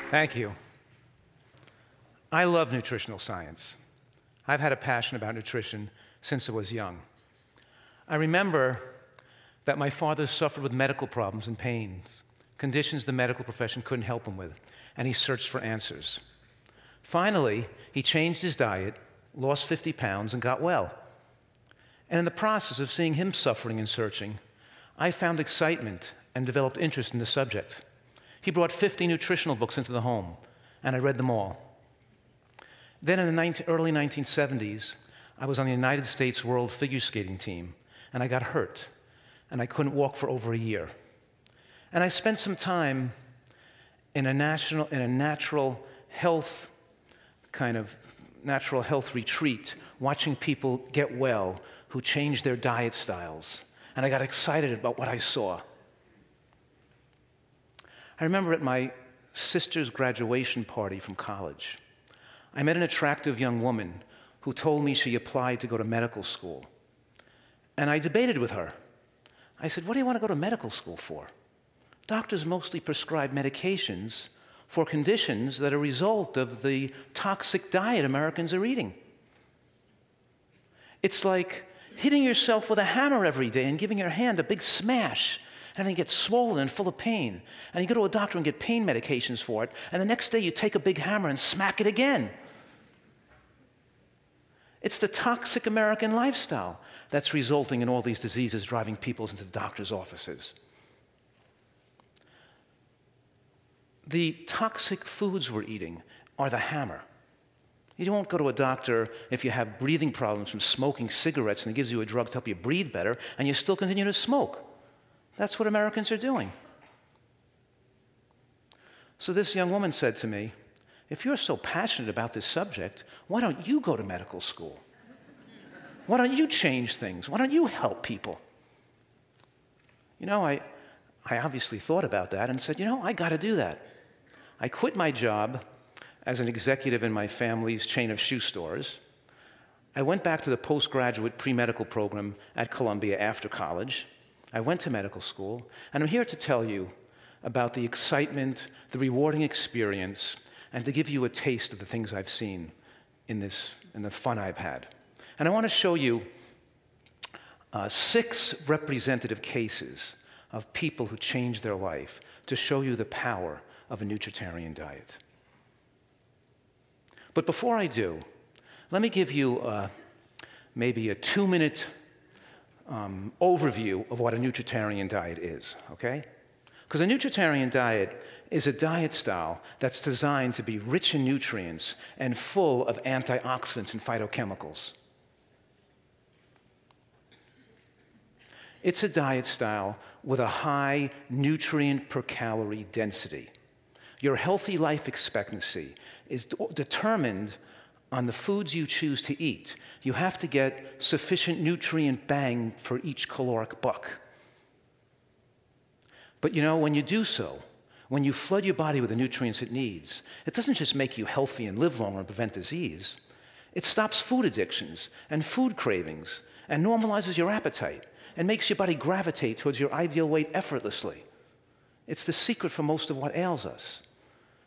Thank you. I love nutritional science. I've had a passion about nutrition since I was young. I remember that my father suffered with medical problems and pains, conditions the medical profession couldn't help him with, and he searched for answers. Finally, he changed his diet, lost 50 pounds, and got well. And in the process of seeing him suffering and searching, I found excitement and developed interest in the subject. He brought 50 nutritional books into the home, and I read them all. Then in the early 1970s, I was on the United States World Figure Skating team, and I got hurt, and I couldn't walk for over a year. And I spent some time in a natural health retreat, watching people get well who changed their diet styles. And I got excited about what I saw. I remember at my sister's graduation party from college, I met an attractive young woman who told me she applied to go to medical school. And I debated with her. I said, what do you want to go to medical school for? Doctors mostly prescribe medications for conditions that are a result of the toxic diet Americans are eating. It's like hitting yourself with a hammer every day and giving your hand a big smash, and then you get swollen and full of pain. And you go to a doctor and get pain medications for it, and the next day you take a big hammer and smack it again. It's the toxic American lifestyle that's resulting in all these diseases, driving people into the doctor's offices. The toxic foods we're eating are the hammer. You won't go to a doctor if you have breathing problems from smoking cigarettes and he gives you a drug to help you breathe better, and you still continue to smoke. That's what Americans are doing. So this young woman said to me, if you're so passionate about this subject, why don't you go to medical school? Why don't you change things? Why don't you help people? You know, I obviously thought about that and said, you know, I got to do that. I quit my job as an executive in my family's chain of shoe stores. I went back to the postgraduate pre-medical program at Columbia after college. I went to medical school, and I'm here to tell you about the excitement, the rewarding experience, and to give you a taste of the things I've seen in the fun I've had. And I want to show you 6 representative cases of people who changed their life to show you the power of a nutritarian diet. But before I do, let me give you maybe a 2-minute overview of what a nutritarian diet is, okay? Because a nutritarian diet is a diet style that's designed to be rich in nutrients and full of antioxidants and phytochemicals. It's a diet style with a high nutrient per calorie density. Your healthy life expectancy is determined on the foods you choose to eat. You have to get sufficient nutrient bang for each caloric buck. But you know, when you do so, when you flood your body with the nutrients it needs, it doesn't just make you healthy and live longer and prevent disease. It stops food addictions and food cravings and normalizes your appetite and makes your body gravitate towards your ideal weight effortlessly. It's the secret for most of what ails us.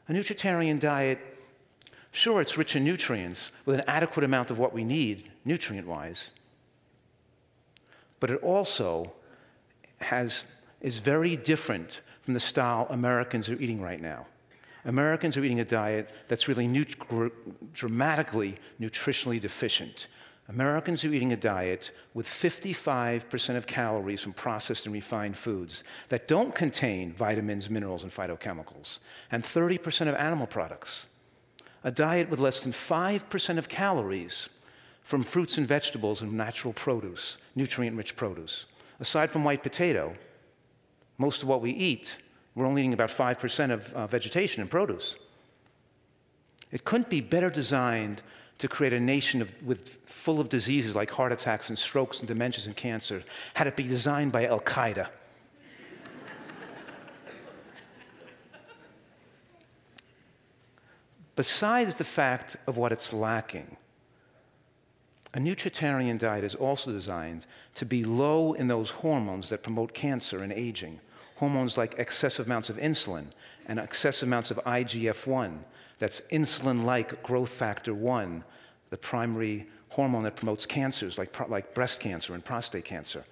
A nutritarian diet, sure, it's rich in nutrients with an adequate amount of what we need, nutrient-wise, but it also is very different from the style Americans are eating right now. Americans are eating a diet that's really dramatically nutritionally deficient. Americans are eating a diet with 55% of calories from processed and refined foods that don't contain vitamins, minerals, and phytochemicals, and 30% of animal products. A diet with less than 5% of calories from fruits and vegetables and natural produce, nutrient-rich produce. Aside from white potato, most of what we eat, we're only eating about 5% of vegetation and produce. It couldn't be better designed to create a nation full of diseases like heart attacks and strokes and dementias and cancer, had it be designed by Al-Qaeda. Besides the fact of what it's lacking, a nutritarian diet is also designed to be low in those hormones that promote cancer and aging, hormones like excessive amounts of insulin and excessive amounts of IGF-1. That's insulin-like growth factor 1, the primary hormone that promotes cancers like breast cancer and prostate cancer.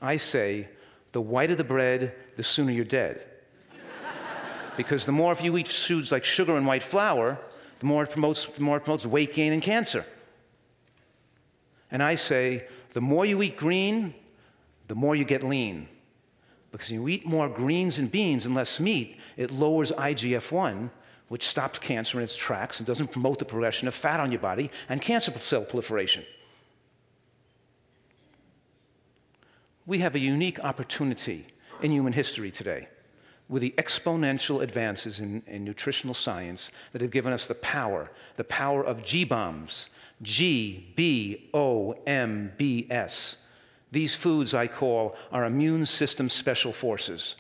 I say, the whiter the bread, the sooner you're dead. Because the more if you eat foods like sugar and white flour, the more it promotes weight gain and cancer. And I say, the more you eat green, the more you get lean. Because when you eat more greens and beans and less meat, it lowers IGF-1, which stops cancer in its tracks and doesn't promote the progression of fat on your body and cancer cell proliferation. We have a unique opportunity in human history today with the exponential advances in nutritional science that have given us the power of G-bombs, G-B-O-M-B-S. These foods I call our immune system special forces: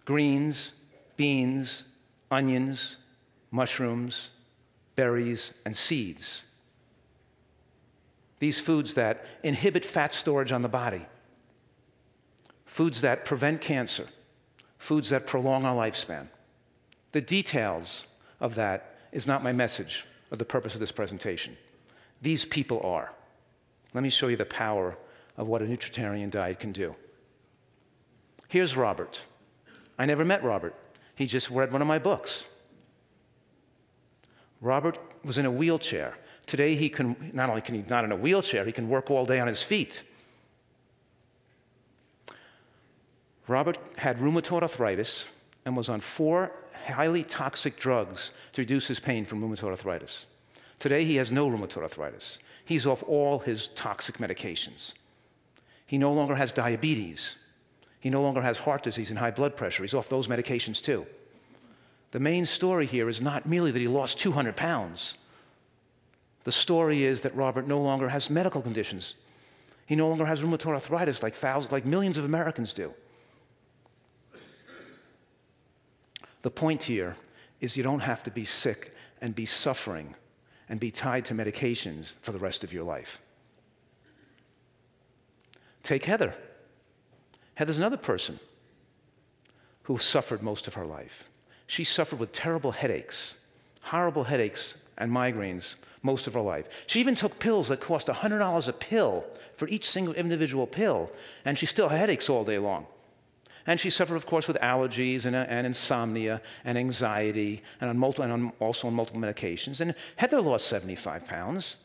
greens, beans, onions, mushrooms, berries, and seeds. These foods that inhibit fat storage on the body, foods that prevent cancer, foods that prolong our lifespan. The details of that is not my message or the purpose of this presentation. These people are. Let me show you the power of what a nutritarian diet can do. Here's Robert. I never met Robert. He just read one of my books. Robert was in a wheelchair. Today he can, not only can he not in a wheelchair, he can work all day on his feet. Robert had rheumatoid arthritis and was on 4 highly toxic drugs to reduce his pain from rheumatoid arthritis. Today he has no rheumatoid arthritis. He's off all his toxic medications. He no longer has diabetes. He no longer has heart disease and high blood pressure. He's off those medications too. The main story here is not merely that he lost 200 pounds. The story is that Robert no longer has medical conditions. He no longer has rheumatoid arthritis like millions of Americans do. The point here is you don't have to be sick and be suffering and be tied to medications for the rest of your life. Take Heather. Heather's another person who suffered most of her life. She suffered with terrible headaches, horrible headaches and migraines most of her life. She even took pills that cost $100 a pill for each single individual pill, and she still had headaches all day long. And she suffered, of course, with allergies and insomnia and anxiety and also on multiple medications. And Heather lost 75 pounds.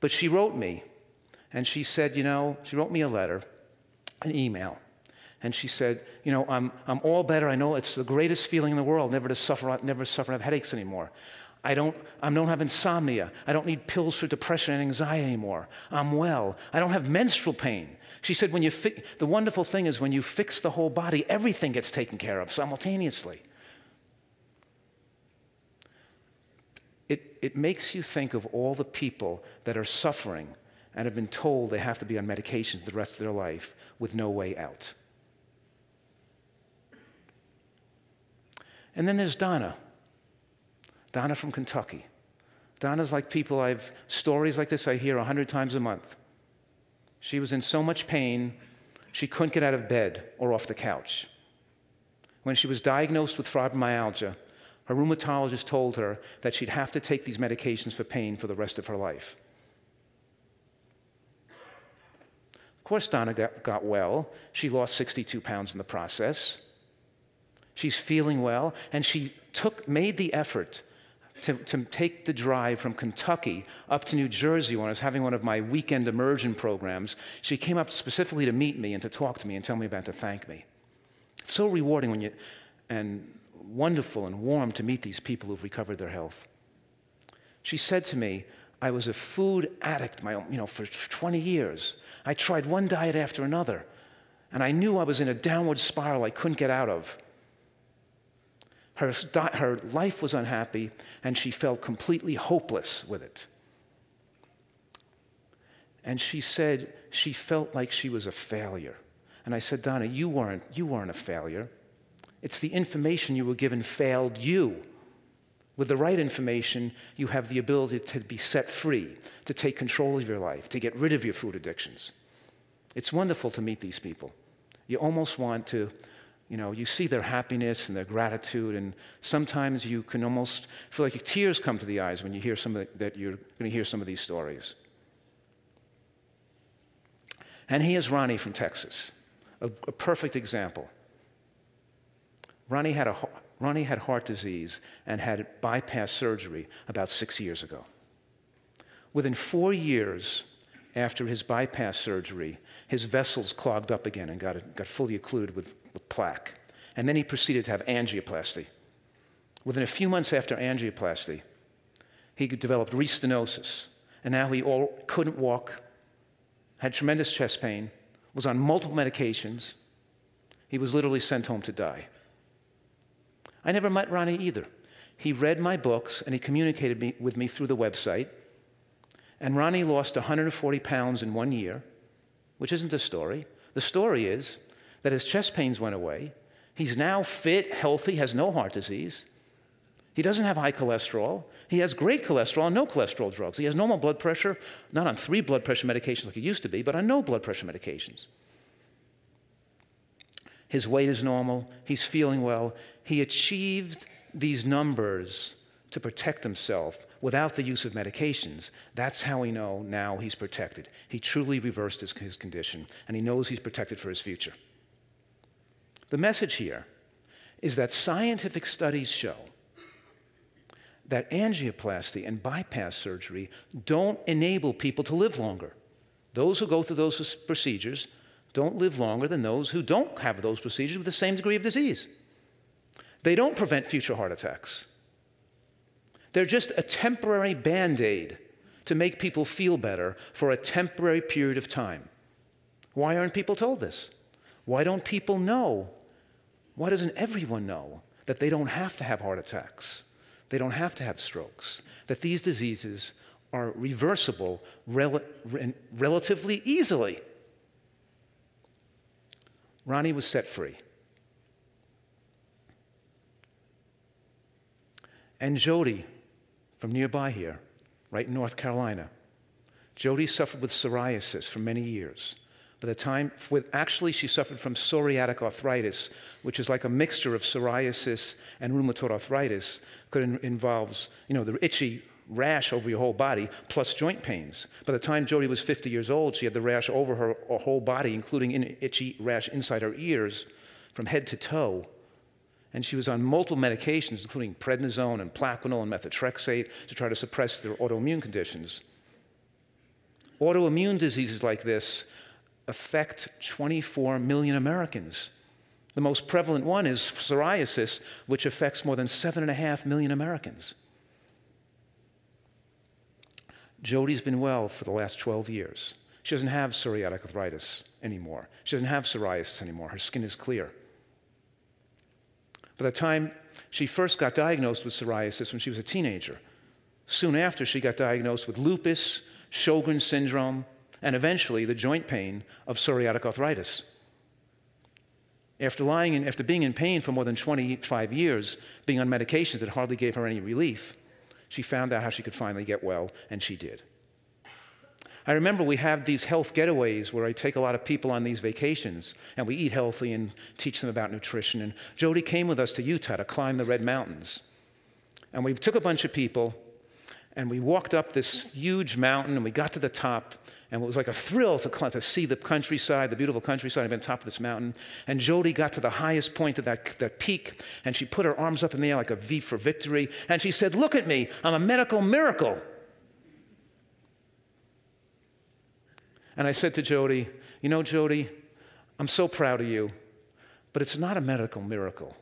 But she wrote me, and she said, she wrote me a letter, an email. And she said, I'm all better. I know it's the greatest feeling in the world, never to suffer and have headaches anymore. I don't have insomnia. I don't need pills for depression and anxiety anymore. I'm well. I don't have menstrual pain. She said, the wonderful thing is when you fix the whole body, everything gets taken care of simultaneously. It makes you think of all the people that are suffering and have been told they have to be on medications the rest of their life with no way out. And then there's Donna. Donna from Kentucky. Donna's like stories like this I hear 100 times a month. She was in so much pain, she couldn't get out of bed or off the couch. When she was diagnosed with fibromyalgia, her rheumatologist told her that she'd have to take these medications for pain for the rest of her life. Of course, Donna got well. She lost 62 pounds in the process. She's feeling well, and she made the effort to take the drive from Kentucky up to New Jersey when I was having one of my weekend immersion programs. She came up specifically to meet me and to talk to me and tell me about to thank me. It's so rewarding and wonderful and warm to meet these people who've recovered their health. She said to me, I was a food addict for 20 years. I tried one diet after another, and I knew I was in a downward spiral I couldn't get out of. Her life was unhappy, and she felt completely hopeless with it. And she said she felt like she was a failure. And I said, Donna, you weren't a failure. It's the information you were given failed you. With the right information, you have the ability to be set free, to take control of your life, to get rid of your food addictions. It's wonderful to meet these people. You almost want to, you see their happiness and their gratitude, and sometimes you can almost feel like your tears come to the eyes when you hear that you're going to hear some of these stories. And here's Ronnie from Texas, a perfect example. Ronnie had heart disease and had bypass surgery about 6 years ago. Within 4 years after his bypass surgery, his vessels clogged up again and got fully occluded with plaque. And then he proceeded to have angioplasty. Within a few months after angioplasty, he developed restenosis, and now he couldn't walk, had tremendous chest pain, was on multiple medications. He was literally sent home to die. I never met Ronnie either. He read my books and he communicated with me through the website. And Ronnie lost 140 pounds in 1 year, which isn't the story. The story is that his chest pains went away. He's now fit, healthy, has no heart disease. He doesn't have high cholesterol. He has great cholesterol and no cholesterol drugs. He has normal blood pressure, not on 3 blood pressure medications like he used to be, but on no blood pressure medications. His weight is normal. He's feeling well. He achieved these numbers to protect himself without the use of medications. That's how we know now he's protected. He truly reversed his condition, and he knows he's protected for his future. The message here is that scientific studies show that angioplasty and bypass surgery don't enable people to live longer. Those who go through those procedures don't live longer than those who don't have those procedures with the same degree of disease. They don't prevent future heart attacks. They're just a temporary Band-Aid to make people feel better for a temporary period of time. Why aren't people told this? Why don't people know? Why doesn't everyone know that they don't have to have heart attacks? They don't have to have strokes, that these diseases are reversible relatively easily. Ronnie was set free. And Jody, from nearby here, right in North Carolina, Jody suffered with psoriasis for many years. By the time, actually she suffered from psoriatic arthritis, which is like a mixture of psoriasis and rheumatoid arthritis. Involves, the itchy rash over your whole body, plus joint pains. By the time Jody was 50 years old, she had the rash over her whole body, including an itchy rash inside her ears, from head to toe. And she was on multiple medications, including prednisone and Plaquenil and methotrexate, to try to suppress their autoimmune conditions. Autoimmune diseases like this affect 24 million Americans. The most prevalent one is psoriasis, which affects more than 7.5 million Americans. Jody's been well for the last 12 years. She doesn't have psoriatic arthritis anymore. She doesn't have psoriasis anymore. Her skin is clear. By the time she first got diagnosed with psoriasis when she was a teenager, soon after she got diagnosed with lupus, Sjogren's syndrome, and eventually the joint pain of psoriatic arthritis. After being in pain for more than 25 years, being on medications that hardly gave her any relief, she found out how she could finally get well, and she did. I remember we have these health getaways where I take a lot of people on these vacations, and we eat healthy and teach them about nutrition. And Jody came with us to Utah to climb the Red Mountains. And we took a bunch of people, and we walked up this huge mountain, and we got to the top, and it was like a thrill to see the countryside, the beautiful countryside on top of this mountain. And Jody got to the highest point of that peak, and she put her arms up in the air like a V for victory, and she said, "Look at me, I'm a medical miracle." And I said to Jody, Jody, I'm so proud of you, but it's not a medical miracle.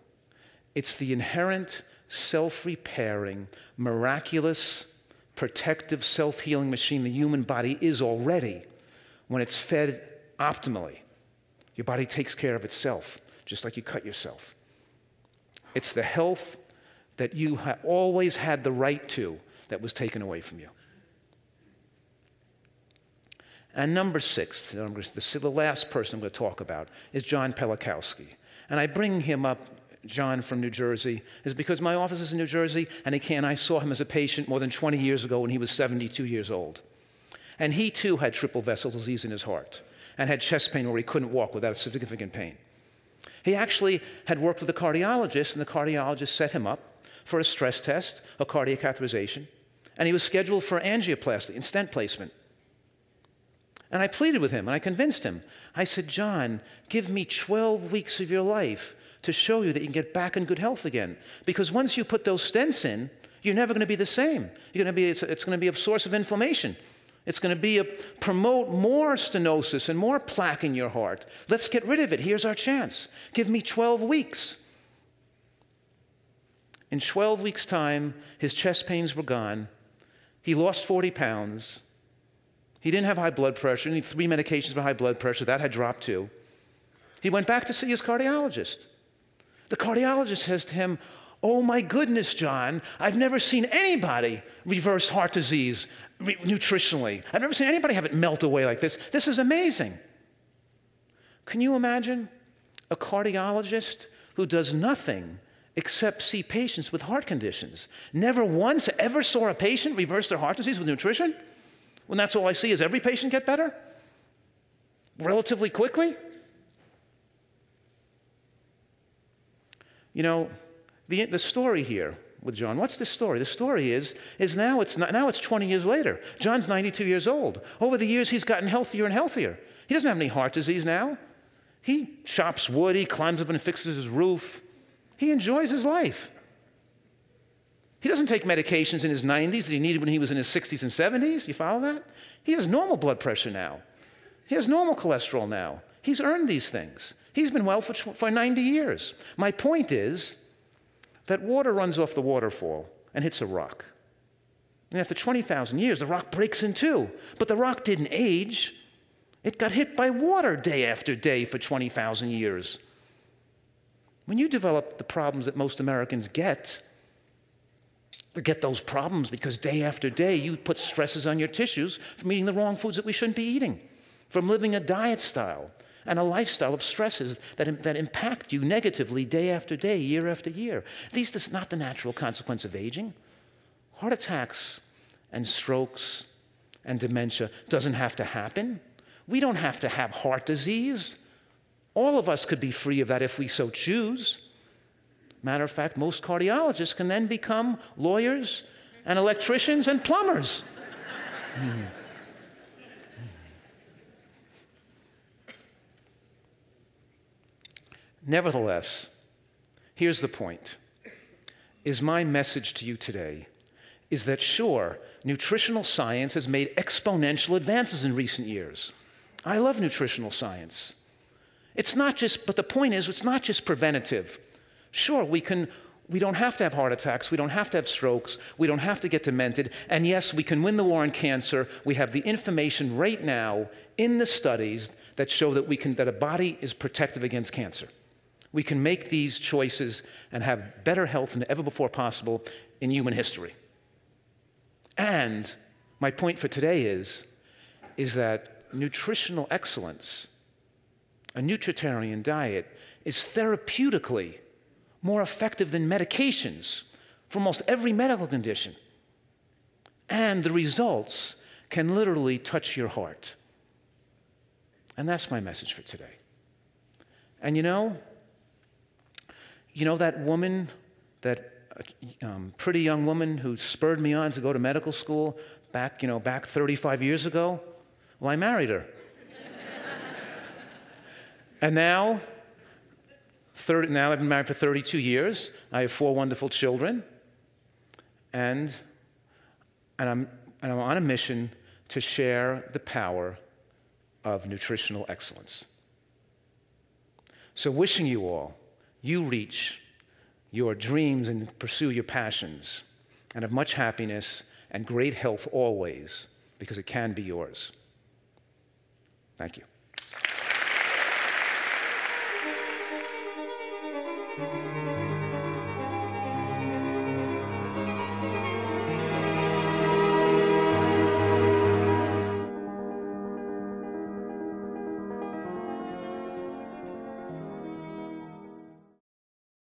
It's the inherent, self-repairing, miraculous, protective, self-healing machine the human body is already when it's fed optimally. Your body takes care of itself, just like you cut yourself. It's the health that you always had the right to that was taken away from you. And number 6, the last person I'm going to talk about is John Pelikowski. And I bring him up, John from New Jersey, is because my office is in New Jersey, and I saw him as a patient more than 20 years ago when he was 72 years old. And he too had triple vessel disease in his heart. and had chest pain where he couldn't walk without significant pain. He actually had worked with a cardiologist, and the cardiologist set him up for a stress test, a cardiac catheterization, and he was scheduled for angioplasty and stent placement. And I pleaded with him, and I convinced him. I said, John, give me 12 weeks of your life to show you that you can get back in good health again. Because once you put those stents in, you're never going to be the same. It's going to be a source of inflammation. It's going to promote more stenosis and more plaque in your heart. Let's get rid of it. Here's our chance. Give me 12 weeks. In 12 weeks' time, his chest pains were gone. He lost 40 pounds. He didn't have high blood pressure. He needed 3 medications for high blood pressure. That had dropped too. He went back to see his cardiologist. The cardiologist says to him, oh my goodness, John, I've never seen anybody reverse heart disease nutritionally. I've never seen anybody have it melt away like this. This is amazing. Can you imagine a cardiologist who does nothing except see patients with heart conditions? Never once ever saw a patient reverse their heart disease with nutrition? When that's all I see is every patient get better? Relatively quickly? You know, the story here with John, what's the story? The story is now it's 20 years later. John's 92 years old. Over the years, he's gotten healthier and healthier. He doesn't have any heart disease now. He chops wood, he climbs up and fixes his roof. He enjoys his life. He doesn't take medications in his 90s that he needed when he was in his 60s and 70s. You follow that? He has normal blood pressure now. He has normal cholesterol now. He's earned these things. He's been well for 90 years. My point is that water runs off the waterfall and hits a rock. And after 20,000 years, the rock breaks in two. But the rock didn't age. It got hit by water day after day for 20,000 years. When you develop the problems that most Americans get those problems because day after day you put stresses on your tissues from eating the wrong foods that we shouldn't be eating, from living a diet style and a lifestyle of stresses that impact you negatively day after day, year after year. This is not the natural consequence of aging. Heart attacks and strokes and dementia doesn't have to happen. We don't have to have heart disease. All of us could be free of that if we so choose. Matter of fact, most cardiologists can then become lawyers and electricians and plumbers. Nevertheless, here's the point. My message to you today is that sure, nutritional science has made exponential advances in recent years. I love nutritional science. But the point is, it's not just preventative. Sure, we don't have to have heart attacks, we don't have to have strokes, we don't have to get demented, and yes, we can win the war on cancer. We have the information right now in the studies that show that a body is protective against cancer. We can make these choices and have better health than ever before possible in human history. And my point for today is that nutritional excellence, a nutritarian diet, is therapeutically more effective than medications for almost every medical condition. And the results can literally touch your heart. And that's my message for today. And you know that woman, that pretty young woman who spurred me on to go to medical school back 35 years ago? Well, I married her. And now I've been married for 32 years. I have 4 wonderful children. And I'm on a mission to share the power of nutritional excellence. So wishing you all, you reach your dreams and pursue your passions, and have much happiness and great health always, because it can be yours. Thank you.